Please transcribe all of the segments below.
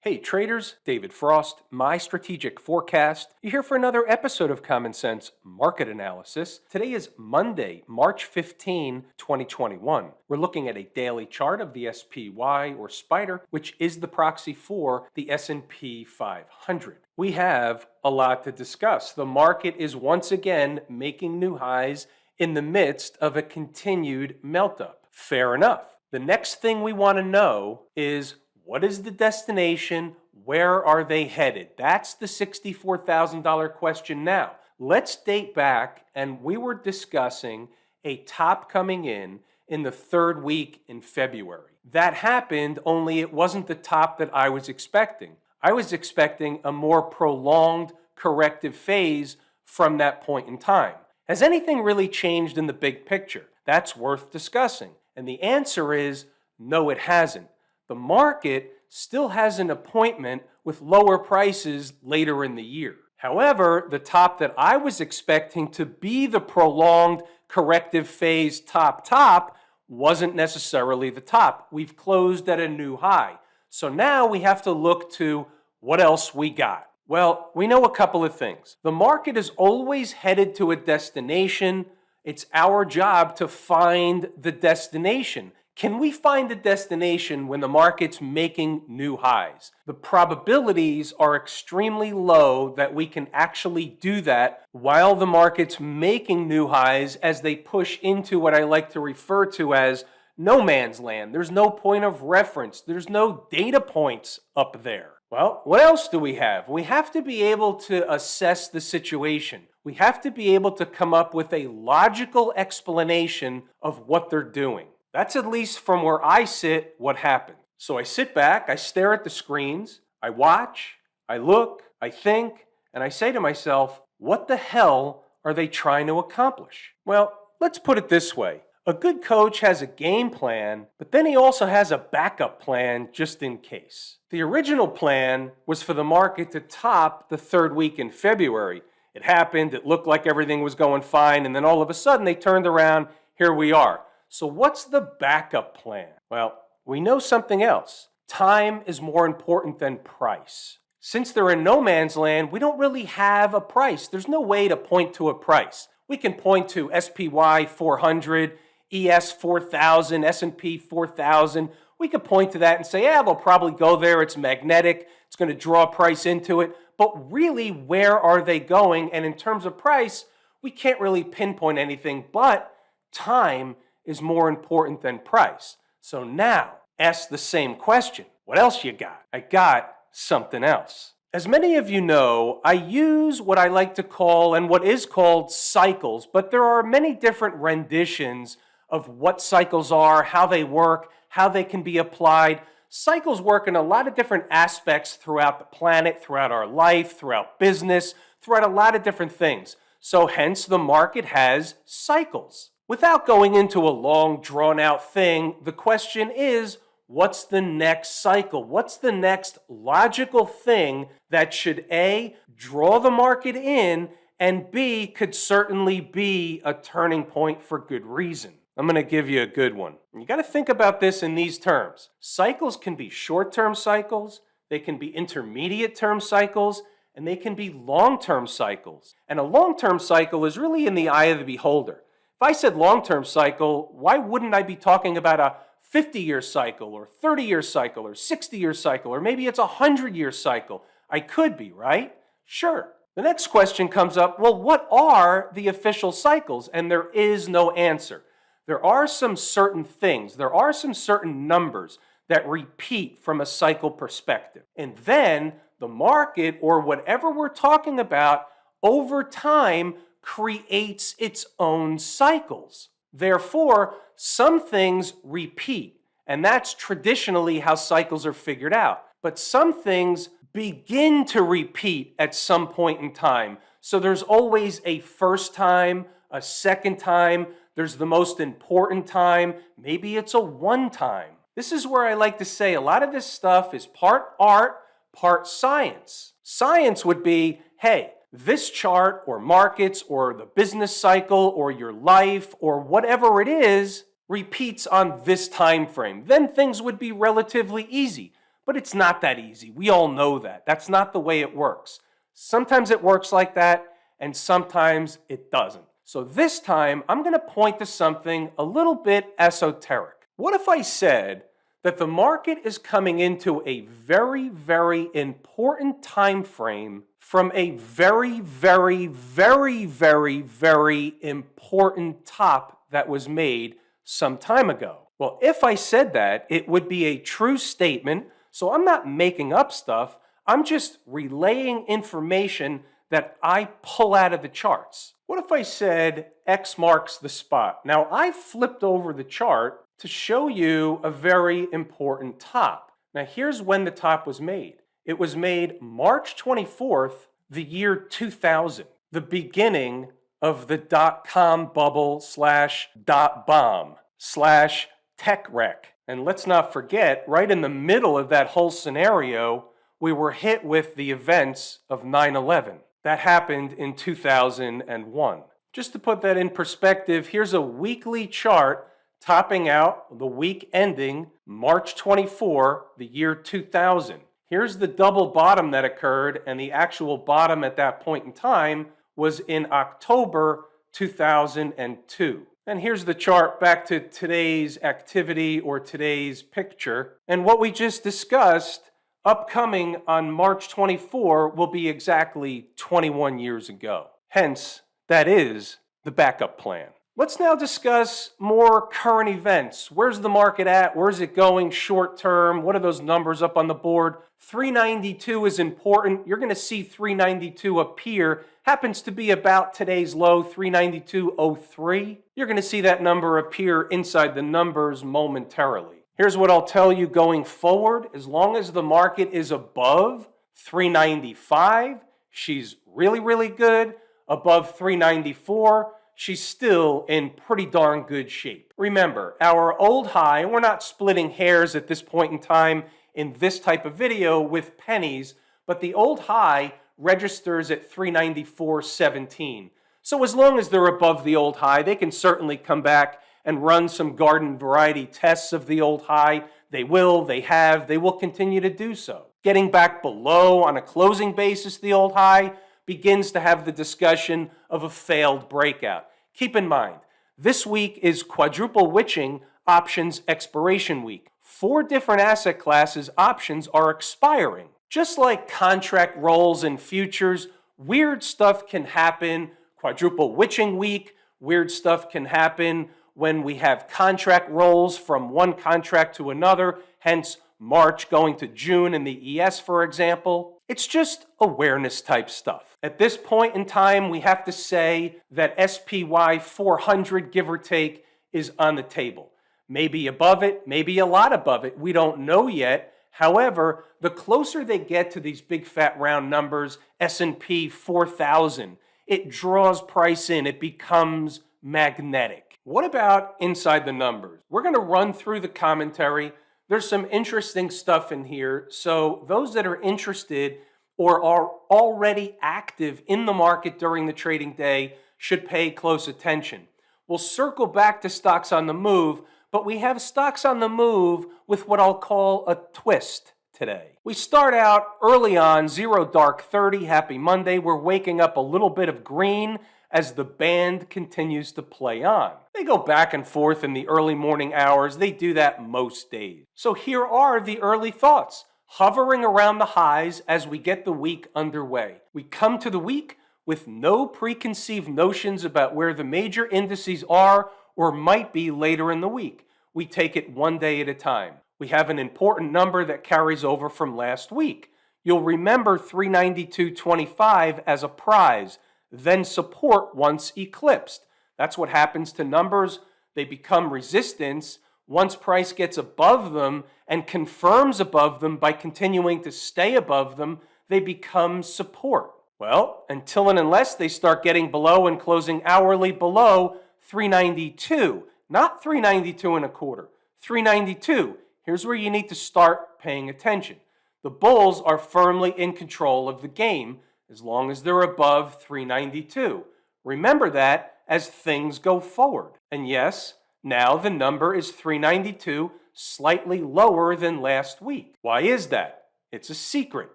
Hey traders, David Frost, my strategic forecast. You're here for another episode of Common Sense Market Analysis. Today is Monday, March 15, 2021. We're looking at a daily chart of the SPY or Spider, which is the proxy for the S&P 500. We have a lot to discuss. The market is once again making new highs in the midst of a continued melt-up. Fair enough. The next thing we want to know is, what is the destination? Where are they headed? That's the $64,000 question now. Let's date back, and we were discussing a top coming in the third week in February. That happened, only it wasn't the top that I was expecting. I was expecting a more prolonged corrective phase from that point in time. Has anything really changed in the big picture? That's worth discussing. And the answer is no, it hasn't. The market still has an appointment with lower prices later in the year. However, the top that I was expecting to be the prolonged corrective phase top wasn't necessarily the top. We've closed at a new high. So now we have to look to what else we got. Well, we know a couple of things. The market is always headed to a destination. It's our job to find the destination. Can we find a destination when the market's making new highs? The probabilities are extremely low that we can actually do that while the market's making new highs as they push into what I like to refer to as no man's land. There's no point of reference. There's no data points up there. Well, what else do we have? We have to be able to assess the situation. We have to be able to come up with a logical explanation of what they're doing. That's at least from where I sit, what happened. So I sit back, I stare at the screens, I watch, I look, I think, and I say to myself, what the hell are they trying to accomplish? Well, let's put it this way. A good coach has a game plan, but then he also has a backup plan just in case. The original plan was for the market to top the third week in February. It happened, it looked like everything was going fine, and then all of a sudden they turned around, here we are. So what's the backup plan? Well, we know something else. Time is more important than price. Since they're in no man's land, we don't really have a price. There's no way to point to a price. We can point to SPY 400, ES 4000, S&P 4000. We could point to that and say, yeah, they'll probably go there. It's magnetic. It's going to draw price into it. But really, where are they going? And in terms of price, we can't really pinpoint anything, but time is more important than price. So now, ask the same question. What else you got? I got something else. As many of you know, I use what I like to call and what is called cycles, but there are many different renditions of what cycles are, how they work, how they can be applied. Cycles work in a lot of different aspects throughout the planet, throughout our life, throughout business, throughout a lot of different things. So hence the market has cycles. Without going into a long, drawn-out thing, the question is, what's the next cycle? What's the next logical thing that should A, draw the market in, and B, could certainly be a turning point for good reason? I'm going to give you a good one. You got to think about this in these terms. Cycles can be short-term cycles, they can be intermediate-term cycles, and they can be long-term cycles. And a long-term cycle is really in the eye of the beholder. If I said long-term cycle, why wouldn't I be talking about a 50-year cycle or 30-year cycle or 60-year cycle, or maybe it's a 100-year cycle? I could be, right? Sure. The next question comes up, well, what are the official cycles? And there is no answer. There are some certain things, there are some certain numbers that repeat from a cycle perspective. And then the market, or whatever we're talking about, over time creates its own cycles. Therefore, some things repeat, and that's traditionally how cycles are figured out. But some things begin to repeat at some point in time. So there's always a first time, a second time, there's the most important time, maybe it's a one time. This is where I like to say a lot of this stuff is part art, part science. Science would be, hey, this chart or markets or the business cycle or your life or whatever it is repeats on this time frame. Then things would be relatively easy. But it's not that easy. We all know that. That's not the way it works. Sometimes it works like that, and sometimes it doesn't. So this time, I'm going to point to something a little bit esoteric. What if I said that the market is coming into a very, very important time frame from a very, very, very, very, very important top that was made some time ago? Well, if I said that, it would be a true statement, so I'm not making up stuff. I'm just relaying information that I pull out of the charts. What if I said X marks the spot? Now, I flipped over the chart to show you a very important top. Now, here's when the top was made. It was made March 24th, the year 2000, the beginning of the dot-com bubble / dot-bomb / tech wreck. And let's not forget, right in the middle of that whole scenario, we were hit with the events of 9/11. That happened in 2001. Just to put that in perspective, here's a weekly chart topping out the week ending March 24, the year 2000. Here's the double bottom that occurred, and the actual bottom at that point in time was in October 2002. And here's the chart back to today's activity or today's picture. And what we just discussed, upcoming on March 24, will be exactly 21 years ago. Hence, that is the backup plan. Let's now discuss more current events. Where's the market at? Where's it going short term? What are those numbers up on the board? 392 is important. You're going to see 392 appear. Happens to be about today's low, 392.03. You're going to see that number appear inside the numbers momentarily. Here's what I'll tell you going forward. As long as the market is above 395, she's really, really good. Above 394, she's still in pretty darn good shape. Remember, our old high, and we're not splitting hairs at this point in time in this type of video with pennies, but the old high registers at 394.17. So as long as they're above the old high, they can certainly come back and run some garden variety tests of the old high. They will, they have, they will continue to do so. Getting back below on a closing basis the old high begins to have the discussion of a failed breakout. Keep in mind, this week is quadruple witching options expiration week. 4 different asset classes options are expiring. Just like contract rolls and futures, weird stuff can happen. Quadruple witching week, weird stuff can happen when we have contract rolls from one contract to another, hence March going to June in the ES, for example. It's just awareness type stuff. At this point in time, we have to say that SPY 400, give or take, is on the table. Maybe above it, maybe a lot above it. We don't know yet. However, the closer they get to these big fat round numbers, S&P 4,000, it draws price in. It becomes magnetic. What about inside the numbers? We're going to run through the commentary. There's some interesting stuff in here. So those that are interested or are already active in the market during the trading day should pay close attention. We'll circle back to stocks on the move, but we have stocks on the move with what I'll call a twist today. We start out early on, 0 dark 30, happy Monday. We're waking up a little bit of green as the band continues to play on. They go back and forth in the early morning hours. They do that most days. So here are the early thoughts, hovering around the highs as we get the week underway. We come to the week with no preconceived notions about where the major indices are or might be later in the week. We take it one day at a time. We have an important number that carries over from last week. You'll remember 392.25 as a prize, then support once eclipsed. That's what happens to numbers. They become resistance. Once price gets above them and confirms above them by continuing to stay above them, they become support. Well, until and unless they start getting below and closing hourly below 392, not 392 and a quarter, 392. Here's where you need to start paying attention. The bulls are firmly in control of the game as long as they're above 392. Remember that as things go forward. And yes, now the number is 392, slightly lower than last week. Why is that? It's a secret.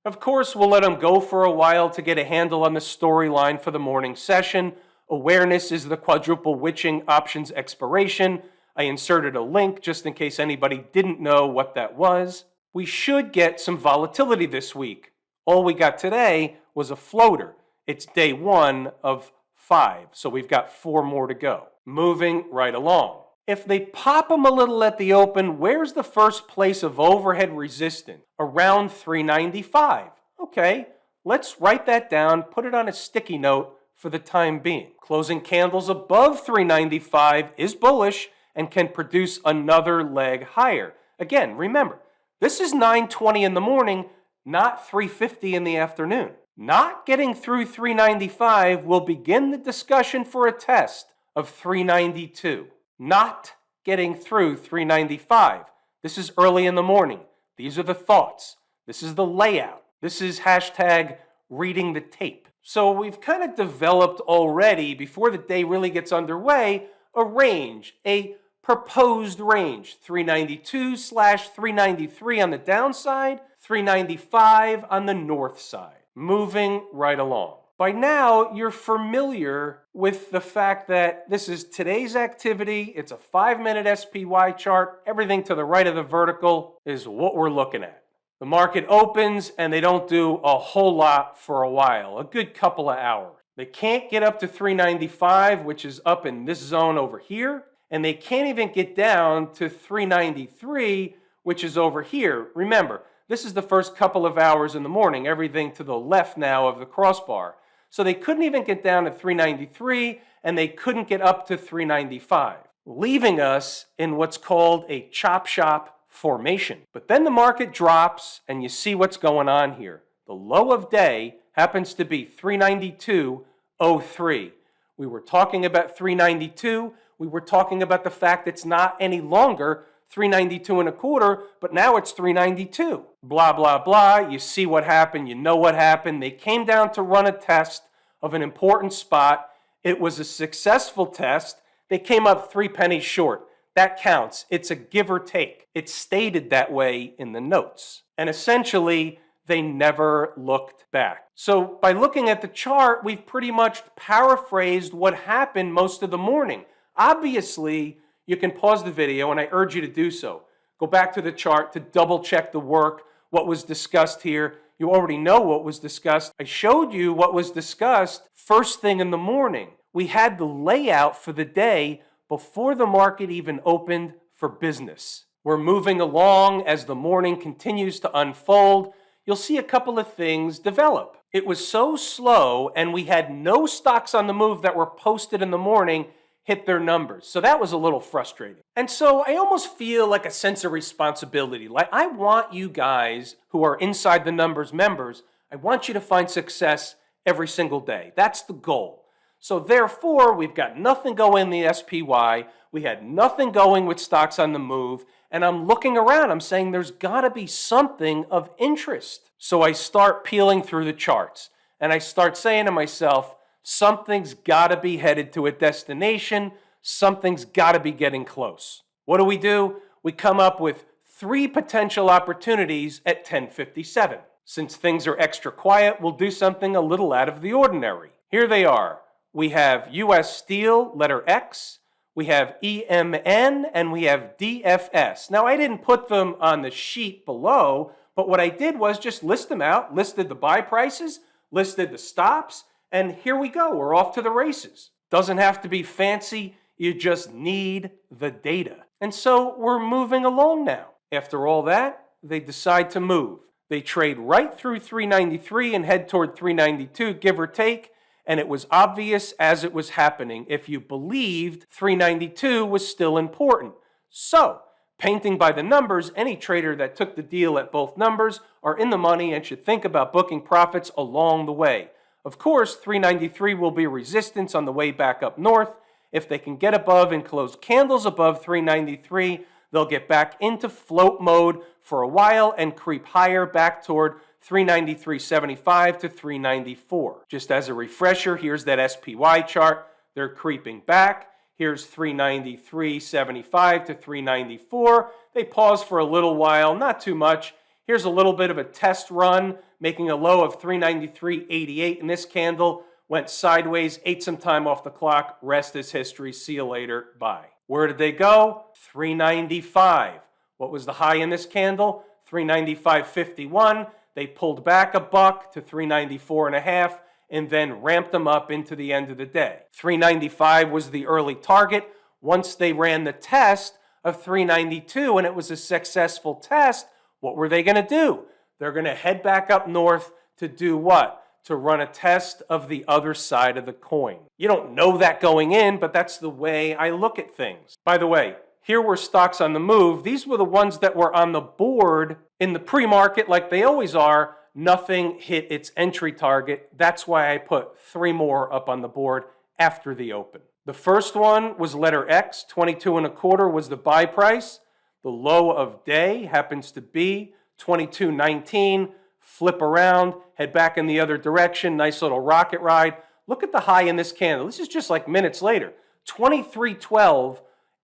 Of course, we'll let them go for a while to get a handle on the storyline for the morning session. Awareness is the quadruple witching options expiration. I inserted a link just in case anybody didn't know what that was. We should get some volatility this week. All we got today was a floater. It's day 1 of 5, so we've got 4 more to go. Moving right along. If they pop them a little at the open, where's the first place of overhead resistance? Around 395. Okay, let's write that down, put it on a sticky note for the time being. Closing candles above 395 is bullish and can produce another leg higher. Again, remember, this is 9:20 in the morning, not 3:50 in the afternoon. Not getting through 395 will begin the discussion for a test of 392. Not getting through 395. This is early in the morning. These are the thoughts. This is the layout. This is hashtag reading the tape. So we've kind of developed already, before the day really gets underway, a range, a proposed range. 392/393 on the downside, 395 on the north side. Moving right along. By now, you're familiar with the fact that this is today's activity. It's a 5-minute SPY chart. Everything to the right of the vertical is what we're looking at. The market opens and they don't do a whole lot for a while, a good couple of hours. They can't get up to 395, which is up in this zone over here, and they can't even get down to 393, which is over here. Remember, this is the first couple of hours in the morning, everything to the left now of the crossbar. So they couldn't even get down to 393, and they couldn't get up to 395, leaving us in what's called a chop shop formation. But then the market drops, and you see what's going on here. The low of day happens to be 392.03. We were talking about 392. We were talking about the fact it's not any longer 392.25, but now it's 392. Blah, blah, blah. You see what happened. You know what happened. They came down to run a test of an important spot. It was a successful test. They came up 3 pennies short. That counts. It's a give or take. It's stated that way in the notes. And essentially, they never looked back. So by looking at the chart, we've pretty much paraphrased what happened most of the morning. Obviously, you can pause the video, and I urge you to do so. Go back to the chart to double check the work, what was discussed here. You already know what was discussed. I showed you what was discussed first thing in the morning. We had the layout for the day before the market even opened for business. We're moving along as the morning continues to unfold. You'll see a couple of things develop. It was so slow, and we had no stocks on the move that were posted in the morning hit their numbers. So that was a little frustrating. And so I almost feel like a sense of responsibility. Like I want you guys who are Inside the Numbers members, I want you to find success every single day. That's the goal. So therefore, we've got nothing going in the SPY. We had nothing going with stocks on the move. And I'm looking around. I'm saying there's got to be something of interest. So I start peeling through the charts. And I start saying to myself, something's got to be headed to a destination. Something's got to be getting close. What do? We come up with 3 potential opportunities at 10:57. Since things are extra quiet, we'll do something a little out of the ordinary. Here they are. We have US Steel, letter X. We have EMN, and we have DFS. Now, I didn't put them on the sheet below, but what I did was just list them out, listed the buy prices, listed the stops, and here we go. We're off to the races. Doesn't have to be fancy. You just need the data. And so we're moving along now. After all that, they decide to move. They trade right through 393 and head toward 392, give or take. And it was obvious as it was happening if you believed 392 was still important. So, painting by the numbers, any trader that took the deal at both numbers are in the money and should think about booking profits along the way. Of course, 393 will be resistance on the way back up north. If they can get above and close candles above 393, they'll get back into float mode for a while and creep higher back toward 393.75 to 394. Just as a refresher, here's that SPY chart. They're creeping back. Here's 393.75 to 394. They pause for a little while, not too much. Here's a little bit of a test run, making a low of 393.88 in this candle. Went sideways, ate some time off the clock. Rest is history. See you later. Bye. Where did they go? 395. What was the high in this candle? 395.51. They pulled back a buck to 394.5 and then ramped them up into the end of the day. 395 was the early target. Once they ran the test of 392 and it was a successful test, what were they going to do? They're going to head back up north to do what? To run a test of the other side of the coin. You don't know that going in, but that's the way I look at things. By the way, here were stocks on the move. These were the ones that were on the board in the pre-market like they always are. Nothing hit its entry target. That's why I put 3 more up on the board after the open. The first one was letter X. 22.25 was the buy price. The low of day happens to be 22.19. Flip around, head back in the other direction. Nice little rocket ride. Look at the high in this candle. This is just like minutes later. 23.12,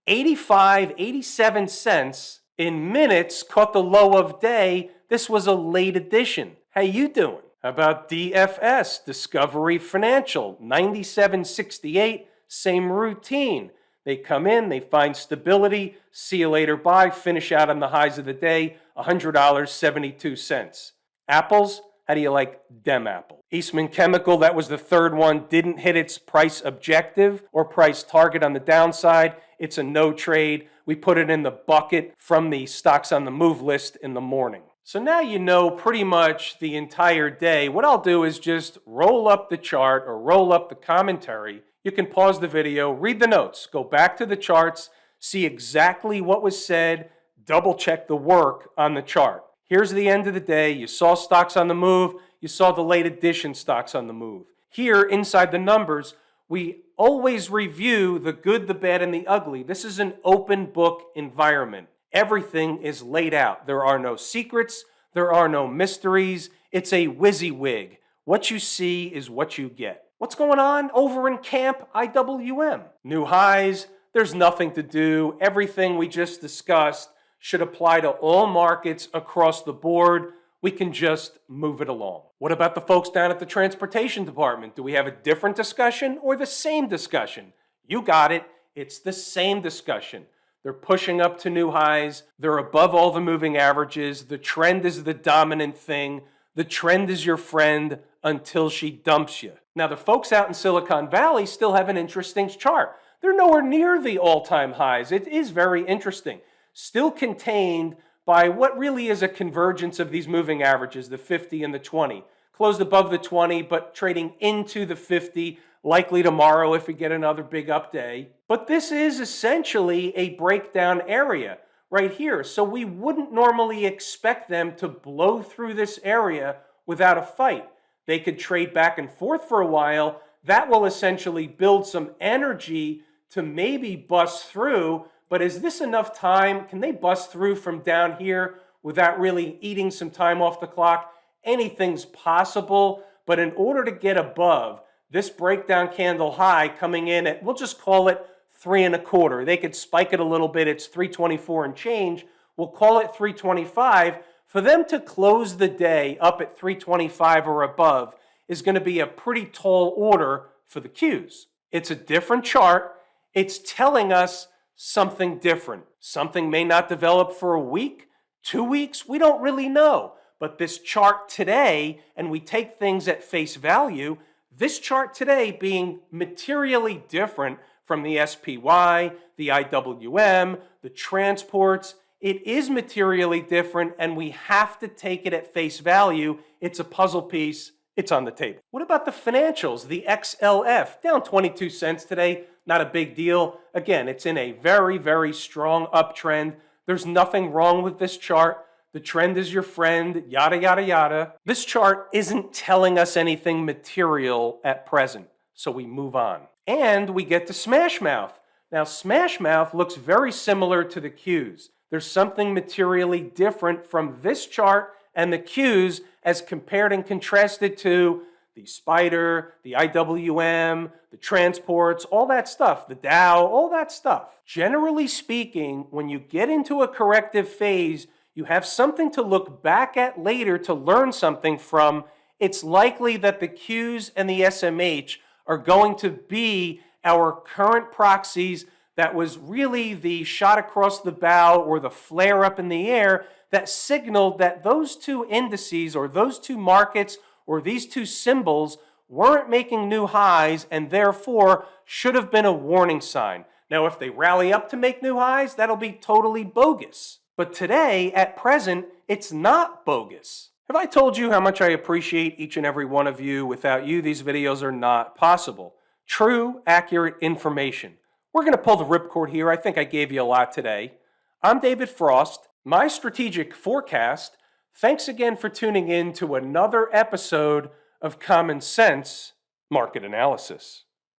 87 cents in minutes, caught the low of day. This was a late edition. How you doing? How about DFS, Discovery Financial, 97.68, same routine. They come in, they find stability, see you later, bye, finish out on the highs of the day, $100.72. Apples, how do you like dem apple? Eastman Chemical, that was the third one, didn't hit its price objective or price target on the downside. It's a no trade. We put it in the bucket from the stocks on the move list in the morning. So now you know pretty much the entire day. What I'll do is just roll up the chart or roll up the commentary. You can pause the video, read the notes, go back to the charts, see exactly what was said, double check the work on the chart. Here's the end of the day. You saw stocks on the move. You saw the late edition stocks on the move. Here, inside the numbers, we always review the good, the bad, and the ugly. This is an open book environment. Everything is laid out. There are no secrets. There are no mysteries. It's a WYSIWYG. What you see is what you get. What's going on over in Camp IWM? New highs. There's nothing to do. Everything we just discussed should apply to all markets across the board. We can just move it along. What about the folks down at the transportation department? Do we have a different discussion or the same discussion? You got it. It's the same discussion. They're pushing up to new highs. They're above all the moving averages. The trend is the dominant thing. The trend is your friend until she dumps you. Now, the folks out in Silicon Valley still have an interesting chart. They're nowhere near the all-time highs. It is very interesting. Still contained by what really is a convergence of these moving averages, the 50 and the 20. Closed above the 20, but trading into the 50, likely tomorrow if we get another big up day. But this is essentially a breakdown area right here. So we wouldn't normally expect them to blow through this area without a fight. They could trade back and forth for a while. That will essentially build some energy to maybe bust through. But is this enough time? Can they bust through from down here without really eating some time off the clock? Anything's possible, but in order to get above this breakdown candle high coming in at, we'll just call it 3.25. They could spike it a little bit. It's 324 and change. We'll call it 325. For them to close the day up at 325 or above is going to be a pretty tall order for the Qs. It's a different chart. It's telling us something different. Something may not develop for a week, 2 weeks, we don't really know. But this chart today, and we take things at face value, this chart today being materially different from the SPY, the IWM, the transports, it is materially different, and we have to take it at face value. It's a puzzle piece. It's on the table. What about the financials? The XLF, down 22 cents today. Not a big deal. Again, it's in a very, very strong uptrend. There's nothing wrong with this chart. The trend is your friend, yada, yada, yada. This chart isn't telling us anything material at present, so we move on. And we get to Smash Mouth. Now, Smash Mouth looks very similar to the Qs. There's something materially different from this chart and the Qs as compared and contrasted to the spider, the IWM, the transports, all that stuff, the Dow, all that stuff. Generally speaking, when you get into a corrective phase, you have something to look back at later to learn something from. It's likely that the Qs and the SMH are going to be our current proxies that was really the shot across the bow or the flare up in the air that signaled that those two indices or those two markets or these two symbols weren't making new highs and therefore should have been a warning sign. Now, if they rally up to make new highs, that'll be totally bogus. But today, at present, it's not bogus. Have I told you how much I appreciate each and every one of you? Without you, these videos are not possible. True, accurate information. We're going to pull the ripcord here. I think I gave you a lot today. I'm David Frost, my strategic forecast. Thanks again for tuning in to another episode of Common Sense Market Analysis.